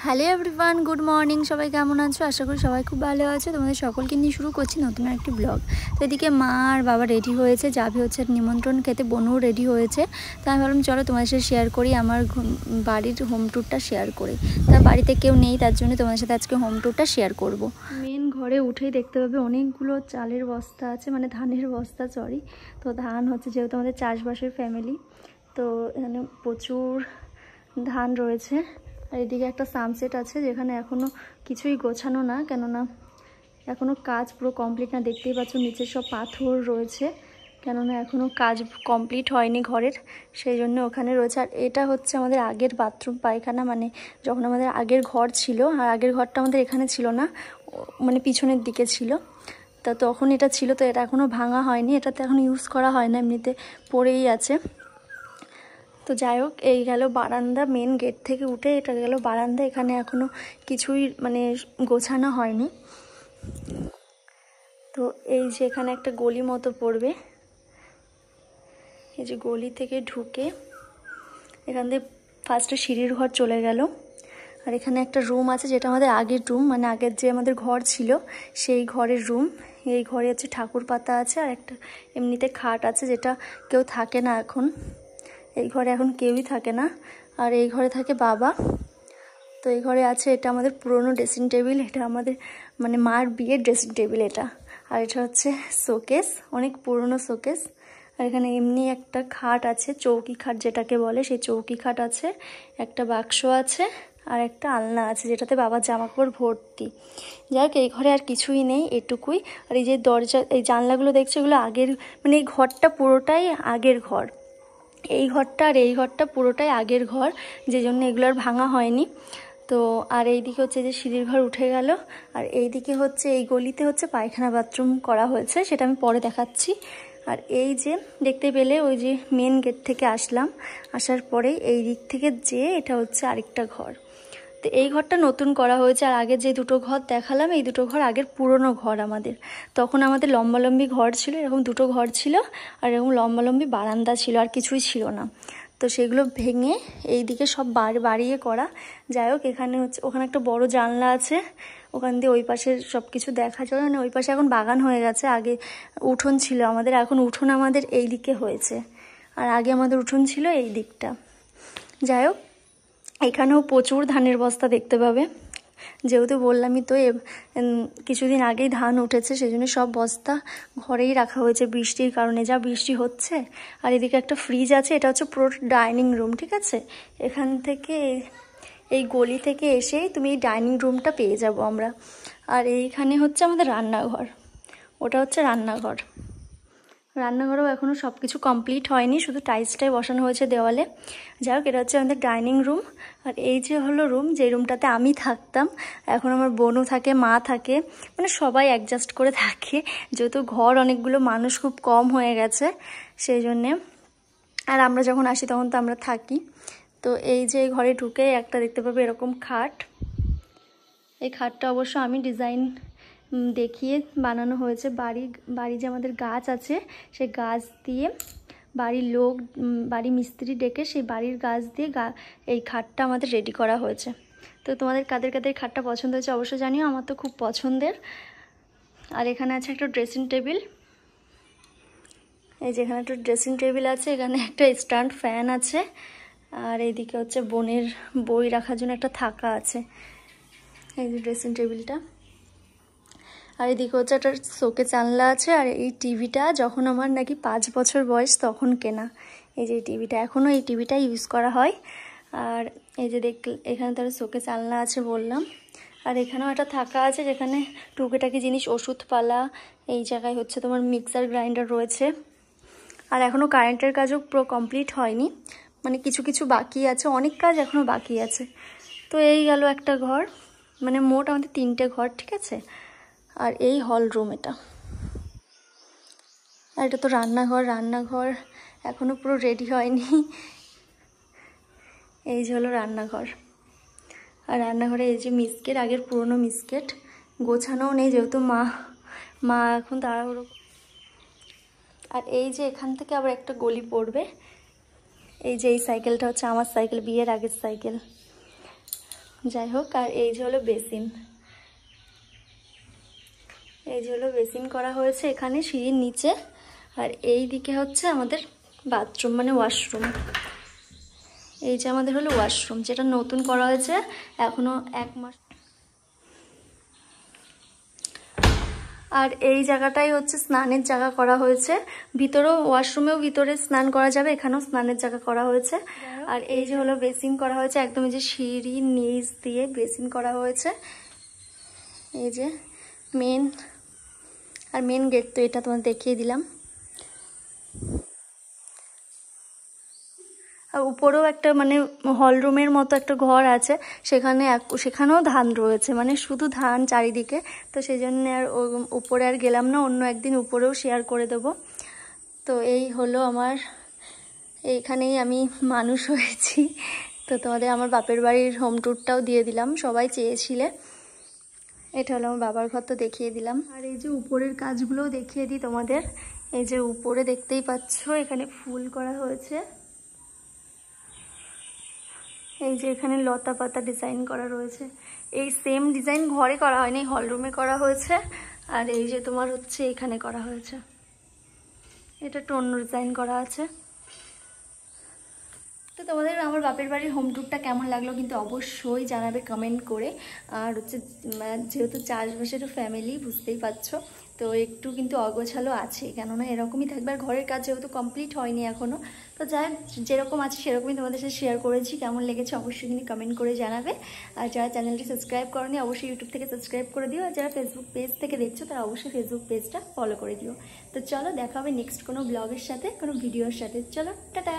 Hello everyone, good morning. সবাই কেমন আছো? আশা করি সবাই খুব ভালো আছে। তোমাদের সকলকে নিয়ে শুরু করছি নতুন একটি ব্লগ। তো এদিকে মা আর বাবা রেডি হয়েছে, যাবে হচ্ছে নিমন্ত্রণ খেতে। বোনও রেডি হয়েছে। তো আমি ভাবলাম চলো তোমাদের সাথে শেয়ার করি, আমার বাড়ির হোম ট্যুরটা শেয়ার করি। তা বাড়িতে কেউ নেই, তার জন্য তোমাদের সাথে আজকে হোম ট্যুরটা শেয়ার করব। মেন ঘরে উঠেই দেখতে পাবে অনেকগুলো চালের বস্তা আছে, মানে ধানের বস্তা, সরি। তো ধান হচ্ছে, যেহেতু আমাদের চাষবাসের ফ্যামিলি, তো এখানে প্রচুর ধান রয়েছে। আর এদিকে একটা সানসেট আছে, যেখানে এখনও কিছুই গোছানো না, কেননা এখনও কাজ পুরো কমপ্লিট না। দেখতেই পাচ্ছ নিচে সব পাথর রয়েছে, কেননা এখনও কাজ কমপ্লিট হয়নি ঘরের, সেই জন্য ওখানে রয়েছে। আর এটা হচ্ছে আমাদের আগের বাথরুম পায়খানা, মানে যখন আমাদের আগের ঘর ছিল, আর আগের ঘরটা আমাদের এখানে ছিল না, মানে পিছনের দিকে ছিল। তা তখন এটা ছিল, তো এটা এখনও ভাঙা হয়নি, এটাতে এখন ইউজ করা হয় না, এমনিতে পড়েই আছে। তো যাই হোক, এই গেল বারান্দা। মেন গেট থেকে উঠে এটা গেল বারান্দা। এখানে এখনও কিছুই মানে গোছানো হয়নি। তো এই যে এখানে একটা গলি মতো পড়বে, এই যে গলি থেকে ঢুকে এখান থেকে ফার্স্টে সিঁড়ির ঘর চলে গেল। আর এখানে একটা রুম আছে, যেটা আমাদের আগের রুম, মানে আগের যে আমাদের ঘর ছিল সেই ঘরের রুম। এই ঘরে হচ্ছে ঠাকুর পাতা আছে, আর একটা এমনিতে খাট আছে, যেটা কেউ থাকে না এখন। এই ঘরে এখন কেউই থাকে না, আর এই ঘরে থাকে বাবা। তো এই ঘরে আছে, এটা আমাদের পুরনো ড্রেসিং টেবিল, এটা আমাদের মানে মার বিয়ের ড্রেসিং টেবিল এটা। আর এটা হচ্ছে শোকেস, অনেক পুরনো শোকেস। আর এখানে এমনি একটা খাট আছে, চৌকি খাট যেটাকে বলে, সেই চৌকি খাট আছে, একটা বাক্স আছে, আর একটা আলনা আছে, যেটাতে বাবার জামাকাপড় ভর্তি। যাই হোক, এই ঘরে আর কিছুই নেই, এটুকুই। আর এই যে দরজা, এই জানলাগুলো দেখছো, এগুলো আগের, মানে এই ঘরটা পুরোটাই আগের ঘর। এই ঘরটা আর এই ঘরটা পুরোটাই আগের ঘর, যে জন্য এগুলো আর ভাঙা হয়নি। তো আর এইদিকে হচ্ছে যে সিঁড়ির ঘর উঠে গেল। আর এইদিকে হচ্ছে এই গলিতে হচ্ছে পায়খানা বাথরুম করা হয়েছে, সেটা আমি পরে দেখাচ্ছি। আর এই যে দেখতে পেলে, ওই যে মেন গেট থেকে আসলাম, আসার পরে এই দিক থেকে যে এটা হচ্ছে আরেকটা ঘর। তো এই ঘরটা নতুন করা হয়েছে। আর আগে যে দুটো ঘর দেখালাম, এই দুটো ঘর আগের পুরনো ঘর আমাদের। তখন আমাদের লম্বালম্বি ঘর ছিল, এরকম দুটো ঘর ছিল, আর এরকম লম্বালম্বি বারান্দা ছিল, আর কিছুই ছিল না। তো সেগুলো ভেঙে এই দিকে সব বাড়িয়ে করা। যাই হোক, এখানে হচ্ছে, ওখানে একটা বড় জানলা আছে, ওখান দিয়ে ওই পাশে সব কিছু দেখা যায়। মানে ওই পাশে এখন বাগান হয়ে গেছে, আগে উঠোন ছিল আমাদের, এখন উঠোন আমাদের এই দিকে হয়েছে, আর আগে আমাদের উঠোন ছিল এই দিকটা। যাই হোক, এখানেও প্রচুর ধানের বস্তা দেখতে পাবে, যেহেতু বললামই তো কিছুদিন আগেই ধান উঠেছে, সেই জন্য সব বস্তা ঘরেই রাখা হয়েছে বৃষ্টির কারণে, যা বৃষ্টি হচ্ছে। আর এদিকে একটা ফ্রিজ আছে, এটা হচ্ছে পুরো ডাইনিং রুম, ঠিক আছে। এখান থেকে, এই গলি থেকে এসেই তুমি এই ডাইনিং রুমটা পেয়ে যাব আমরা। আর এইখানে হচ্ছে আমাদের রান্নাঘর, ওটা হচ্ছে রান্নাঘর। রান্নাঘরেও এখনও সব কিছু কমপ্লিট হয়নি, শুধু টাইলসটাই বসানো হয়েছে দেওয়ালে। যাই হোক, এটা হচ্ছে আমাদের ডাইনিং রুম। আর এই যে হলো রুম, যে রুমটাতে আমি থাকতাম। এখন আমার বোনও থাকে, মা থাকে, মানে সবাই অ্যাডজাস্ট করে থাকে, যেহেতু ঘর অনেকগুলো, মানুষ খুব কম হয়ে গেছে, সেই জন্যে। আর আমরা যখন আসি তখন তো আমরা থাকি। তো এই যে ঘরে ঢুকে একটা দেখতে পাবে এরকম খাট। এই খাটটা অবশ্য আমি ডিজাইন দেখিয়ে বানানো হয়েছে। বাড়ি যে আমাদের গাছ আছে, সেই গাছ দিয়ে বাড়ি মিস্ত্রি ডেকে সেই বাড়ির গাছ দিয়ে এই খাটটা আমাদের রেডি করা হয়েছে। তো তোমাদের কাদের কাদের খাটটা পছন্দ হয়েছে অবশ্যই জানিও, আমার তো খুব পছন্দের। আর এখানে আছে একটা ড্রেসিং টেবিল, এই যে এখানে একটা ড্রেসিং টেবিল আছে, এখানে একটা স্ট্যান্ড ফ্যান আছে। আর এইদিকে হচ্ছে বোনের বই রাখার জন্য একটা থাকা আছে, এই যে ড্রেসিং টেবিলটা। আর এদিকে হচ্ছে একটা শোকে জানলা আছে। আর এই টিভিটা যখন আমার নাকি 5 বছর বয়স তখন কেনা, এই যে টিভিটা, এখনও এই টিভিটা ইউজ করা হয়। আর এই যে এখানে তার শোকে জানলা আছে বললাম। আর এখানেও একটা থাকা আছে, যেখানে টুকিটাকি জিনিস, ওষুধপালা, এই জায়গায় হচ্ছে তোমার মিক্সার গ্রাইন্ডার রয়েছে। আর এখনও কারেন্টের কাজও পুরো কমপ্লিট হয়নি, মানে কিছু কিছু বাকি আছে, অনেক কাজ এখনও বাকি আছে। তো এই গেল একটা ঘর, মানে মোট আমাদের 3টে ঘর, ঠিক আছে। আর এই হল রুম এটা। আর এটা তো রান্নাঘর এখনও পুরো রেডি হয়নি। এই যে হলো রান্নাঘর। আর রান্নাঘরে এই যে মিস্কেট, আগের পুরনো মিস্কেট, গোছানোও নেই, যেহেতু মা এখন তাড়াহুড়ো। আর এই যে এখান থেকে আবার একটা গলি পড়বে, এই যে এই সাইকেলটা হচ্ছে আমার সাইকেল, বিয়ের আগের সাইকেল। যাই হোক, আর এই যে হলো বেসিন, এই যে হলো বেসিন করা হয়েছে এখানে সিঁড়ির নিচে। আর এই দিকে হচ্ছে আমাদের বাথরুম মানে ওয়াশরুম। এই যে আমাদের হলো ওয়াশরুম, যেটা নতুন করা হয়েছে, এখনো 1 মাস। আর এই জায়গাটাই হচ্ছে স্নানের জায়গা করা হয়েছে, ভিতরেও ওয়াশরুমেও ভিতরে স্নান করা যাবে, এখানেও স্নানের জায়গা করা হয়েছে। আর এই যে হলো বেসিন করা হয়েছে, একদম এই যে সিঁড়ির নিচ দিয়ে বেসিন করা হয়েছে। এই যে মেন, আর মেন গেট তো এটা তোমার দেখিয়ে দিলাম। আর উপরেও একটা মানে হল রুমের মতো একটা ঘর আছে, সেখানেও ধান রয়েছে, মানে শুধু ধান চারিদিকে। তো সেই জন্য আর উপরে আর গেলাম না, অন্য একদিন উপরেও শেয়ার করে দেবো। তো এই হলো আমার, এইখানেই আমি মানুষ হয়েছি। তো তোমাদের আমার বাপের বাড়ির হোম ট্যুরটাও দিয়ে দিলাম, সবাই চেয়েছিলে। এটা হলো আমার বাবার ঘর, তো দেখিয়ে দিলাম। আর এই যে উপরের কাজগুলোও দেখিয়ে দিই তোমাদের। এই যে উপরে দেখতেই পাচ্ছ, এখানে ফুল করা হয়েছে। এই যে এখানে লতা পাতা ডিজাইন করা রয়েছে, এই সেম ডিজাইন ঘরে করা হয়নি, হল রুমে করা হয়েছে। আর এই যে তোমার হচ্ছে এখানে করা হয়েছে, এটা একটু অন্য ডিজাইন করা আছে। তো তোমাদের আমার বাপের বাড়ির হোম ট্যুরটা কেমন লাগলো কিন্তু অবশ্যই জানাবে কমেন্ট করে। আর হচ্ছে যেহেতু চাষবাসের ফ্যামিলি, বুঝতেই পারছো, তো একটু কিন্তু অগোছালো আছে, কেননা এরকমই থাকবে। আর ঘরের কাজ যেহেতু কমপ্লিট হয়নি এখনও, তো যাই যেরকম আছে সেরকমই তোমাদের সাথে শেয়ার করেছি। কেমন লেগেছে অবশ্যই কিন্তু কমেন্ট করে জানাবে। আর যারা চ্যানেলটি সাবস্ক্রাইব করনি অবশ্যই ইউটিউব থেকে সাবস্ক্রাইব করে দিও। আর যারা ফেসবুক পেজ থেকে দেখছো তারা অবশ্যই ফেসবুক পেজটা ফলো করে দিও। তো চলো দেখা হবে নেক্সট কোনো ব্লগের সাথে, কোনো ভিডিওর সাথে। চলো টাটা।